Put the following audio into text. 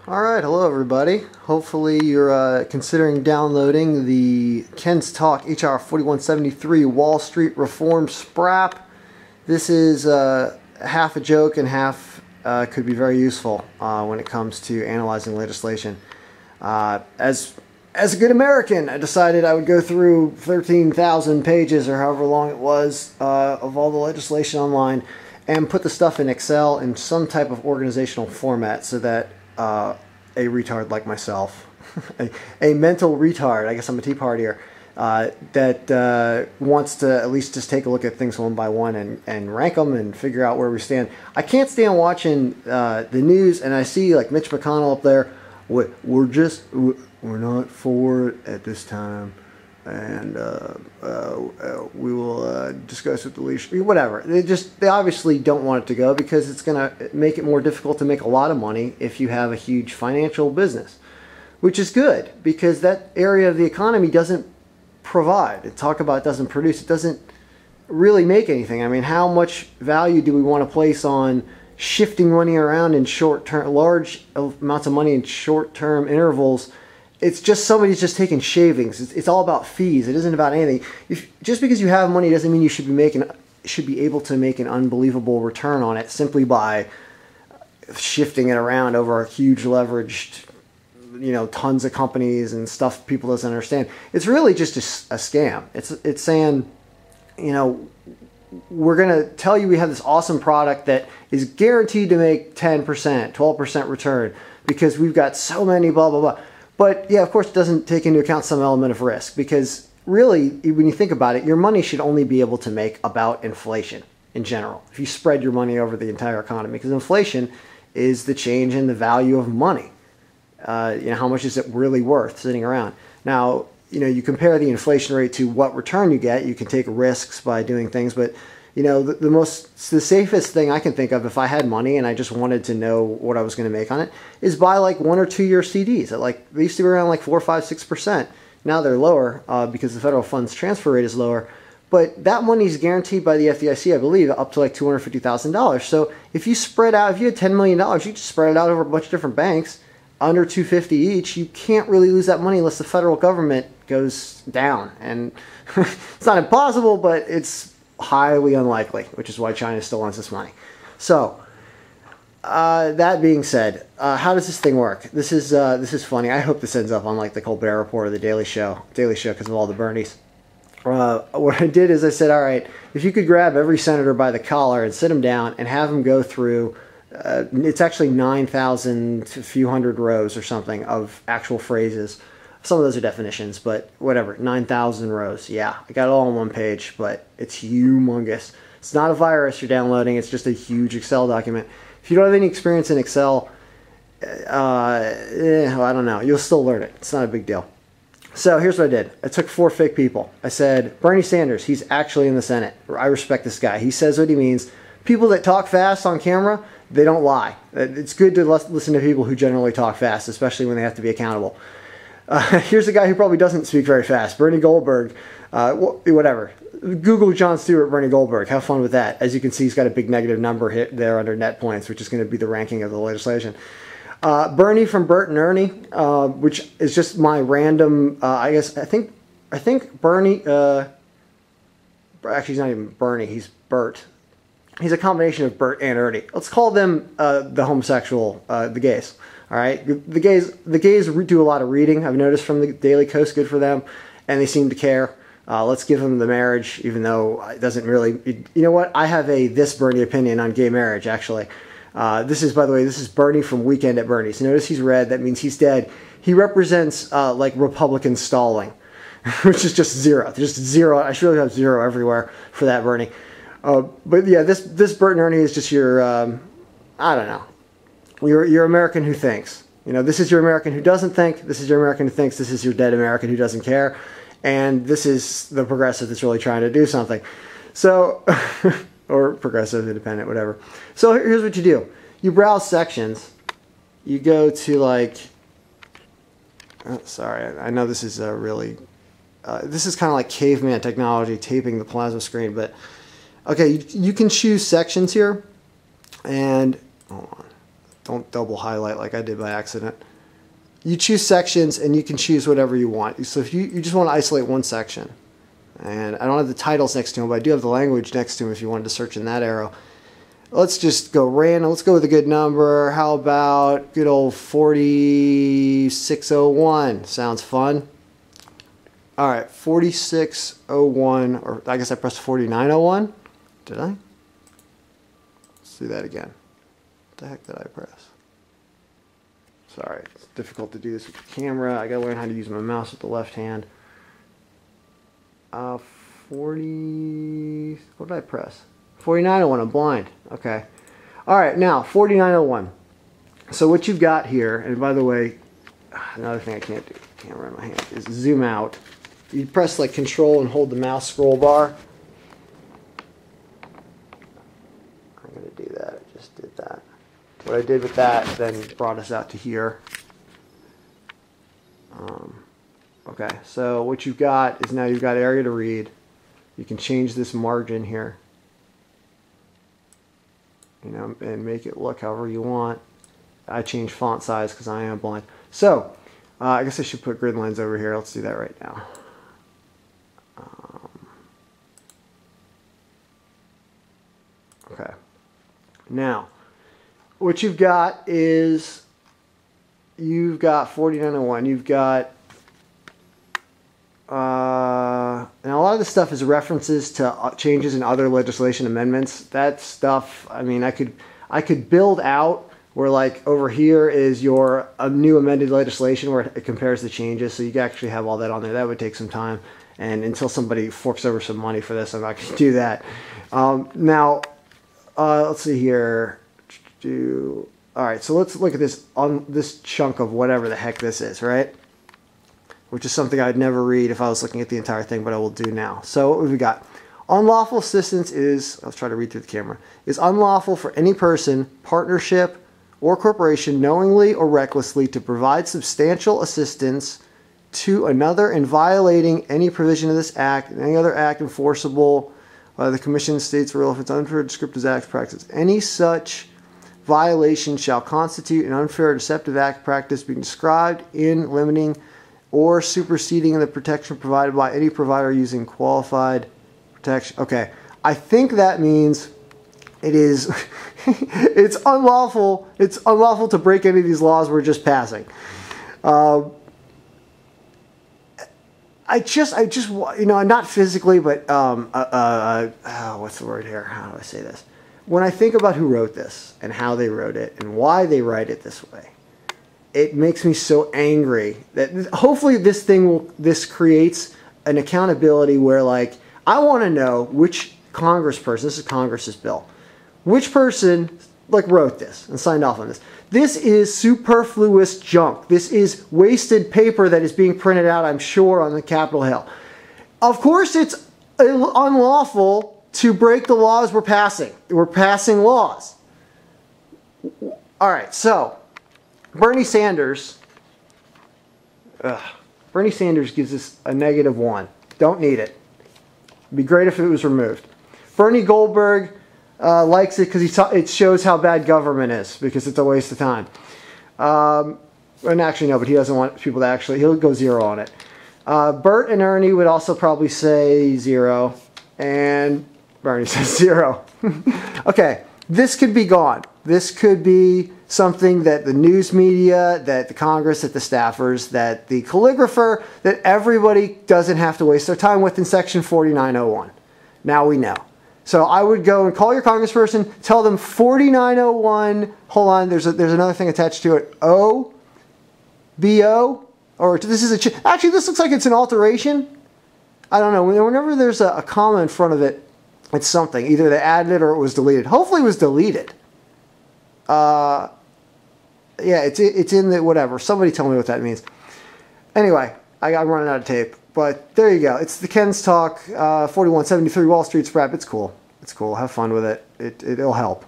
Alright, hello everybody. Hopefully you're considering downloading the Ken's Talk HR 4173 Wall Street Reform Sprap. This is half a joke and half could be very useful when it comes to analyzing legislation. As a good American, I decided I would go through 13,000 pages or however long it was of all the legislation online and put the stuff in Excel in some type of organizational format so that a retard like myself, a mental retard, I guess I'm a Tea Partier, that wants to at least just take a look at things one by one and rank them and figure out where we stand. I can't stand watching the news and I see like Mitch McConnell up there, we're not for it at this time, and we will discuss with the leadership. Whatever. They obviously don't want it to go because it's going to make it more difficult to make a lot of money if you have a huge financial business, which is good because that area of the economy doesn't provide. Talk about doesn't produce. It doesn't really make anything. I mean, how much value do we want to place on shifting money around in short-term, large amounts of money in short-term intervals? It's just somebody's just taking shavings. It's all about fees. It isn't about anything. Just because you have money doesn't mean you should be able to make an unbelievable return on it simply by shifting it around over a huge leveraged, tons of companies and stuff people doesn't understand. It's really just a scam. It's saying, we're going to tell you we have this awesome product that is guaranteed to make 10%, 12% return because we've got so many blah, blah, blah. But yeah, of course, it doesn't take into account some element of risk because really, when you think about it, your money should only be able to make about inflation in general. If you spread your money over the entire economy, because inflation is the change in the value of money. How much is it really worth sitting around? Now, you compare the inflation rate to what return you get. You can take risks by doing things, but the safest thing I can think of if I had money and I just wanted to know what I was going to make on it is buy like 1 or 2 year CDs. They used to be around like 4, 5, 6%. Now they're lower because the federal funds transfer rate is lower. But that money is guaranteed by the FDIC, I believe, up to like $250,000. So if you spread out, if you had $10 million, you just spread it out over a bunch of different banks, under $250 each. You can't really lose that money unless the federal government goes down. And it's not impossible, but it's highly unlikely, which is why China still wants this money. So, that being said, how does this thing work? This is funny. I hope this ends up on like the Goldberg report or the Daily Show because of all the Bernies. What I did is I said, all right, if you could grab every senator by the collar and sit them down and have them go through, it's actually 9,000 to a few hundred rows or something of actual phrases. Some of those are definitions, but whatever, 9,000 rows. Yeah, I got it all on one page, but it's humongous. It's not a virus you're downloading. It's just a huge Excel document. If you don't have any experience in Excel, I don't know. You'll still learn it. It's not a big deal. So here's what I did. I took 4 fake people. I said, Bernie Sanders, he's actually in the Senate. I respect this guy. He says what he means. People that talk fast on camera, they don't lie. It's good to listen to people who generally talk fast, especially when they have to be accountable. Here's a guy who probably doesn't speak very fast. Bernie Goldberg. Whatever. Google Jon Stewart, Bernie Goldberg. Have fun with that. As you can see, he's got a big negative number hit there under net points, which is going to be the ranking of the legislation. Ber-nie from Bert and Ernie, which is just my random. I think Ber-nie. Actually, he's not even Ber-nie. He's Bert. He's a combination of Bert and Ernie. Let's call them the homosexual, the gays. All right, the gays do a lot of reading. I've noticed from the Daily Coast, good for them, and they seem to care. Let's give them the marriage, even though it doesn't really. You know what? I have this Ber-nie opinion on gay marriage. Actually, this is, by the way, this is Ber-nie from Weekend at Bernie's. Notice he's red. That means he's dead. He represents like Republican stalling, which is just zero. Just zero. I should really have zero everywhere for that Ber-nie. But yeah, this Bert and Ernie is just your. I don't know. You're American who thinks. This is your American who doesn't think. This is your American who thinks. This is your dead American who doesn't care. And this is the progressive that's really trying to do something. So, or progressive, independent, whatever. So here's what you do. You browse sections. You go to like, sorry, I know this is really, this is kind of like caveman technology, taping the plasma screen. But, okay, you can choose sections here. And, hold on. Don't double highlight like I did by accident. You choose sections, and you can choose whatever you want. So if you just want to isolate one section, and I don't have the titles next to them, but I do have the language next to them if you wanted to search in that arrow. Let's just go random. Let's go with a good number. How about good old 4601? Sounds fun. All right, 4601, or I guess I pressed 4901. Did I? Let's do that again. What the heck did I press? Sorry, it's difficult to do this with the camera. I gotta learn how to use my mouse with the left hand. 40, what did I press? 4901, I'm blind. Okay. All right, now 4901. So what you've got here, and by the way, another thing I can't do, camera in my hand, is zoom out. You press like Control and hold the mouse scroll bar. I'm gonna do that. I just did that. What I did with that then brought us out to here. Okay, so what you've got is now you've got area to read. You can change this margin here, you know, and make it look however you want. I changed font size because I am blind. So I guess I should put grid lines over here. Let's do that right now. Okay. Now, what you've got is you've got 4901. You've got and a lot of this stuff is references to changes in other legislation amendments. That stuff, I mean, I could build out where like over here is your new amended legislation where it compares the changes, so you can actually have all that on there. That would take some time, and until somebody forks over some money for this, I'm not going to do that. Now, let's see here. All right, so let's look at this on this chunk of whatever the heck this is, right? Which is something I'd never read if I was looking at the entire thing, but I will do now. So what have we got? Unlawful assistance is, let's try to read through the camera, is unlawful for any person, partnership, or corporation knowingly or recklessly to provide substantial assistance to another in violating any provision of this act and any other act enforceable by the Commission states rule if it's unfair, descriptive acts practice. Any such violation shall constitute an unfair or deceptive act practice being described in limiting or superseding the protection provided by any provider using qualified protection. Okay, I think that means it is it's unlawful. It's unlawful to break any of these laws we're just passing. I just, you know, not physically, but what's the word here? How do I say this? When I think about who wrote this and how they wrote it and why they write it this way, it makes me so angry that hopefully this creates an accountability where, like, I want to know which congressperson, this is Congress's bill, which person like wrote this and signed off on this. This is superfluous junk. This is wasted paper that is being printed out, I'm sure, on the Capitol Hill. Of course it's unlawful to break the laws we're passing. We're passing laws. All right, so Bernie Sanders gives us a -1. Don't need it. It'd be great if it was removed. Bernie Goldberg likes it because it shows how bad government is, because it's a waste of time. And actually, no, but he doesn't want people to actually, he'll go 0 on it. Bert and Ernie would also probably say 0. And Bernie says 0. Okay, this could be gone. This could be something that the news media, that the Congress, that the staffers, that the calligrapher, that everybody doesn't have to waste their time with in Section 4901. Now we know. So I would go and call your congressperson, tell them 4901, hold on, there's another thing attached to it, O-B-O, or this is actually this looks like it's an alteration. I don't know, whenever there's a comma in front of it, it's something. Either they added it or it was deleted. Hopefully it was deleted. Yeah, it's in the whatever. Somebody tell me what that means. Anyway, I'm running out of tape. But there you go. It's the Ken's Talk 4173 Wall Street Scrap. It's cool. It's cool. Have fun with it. It'll help.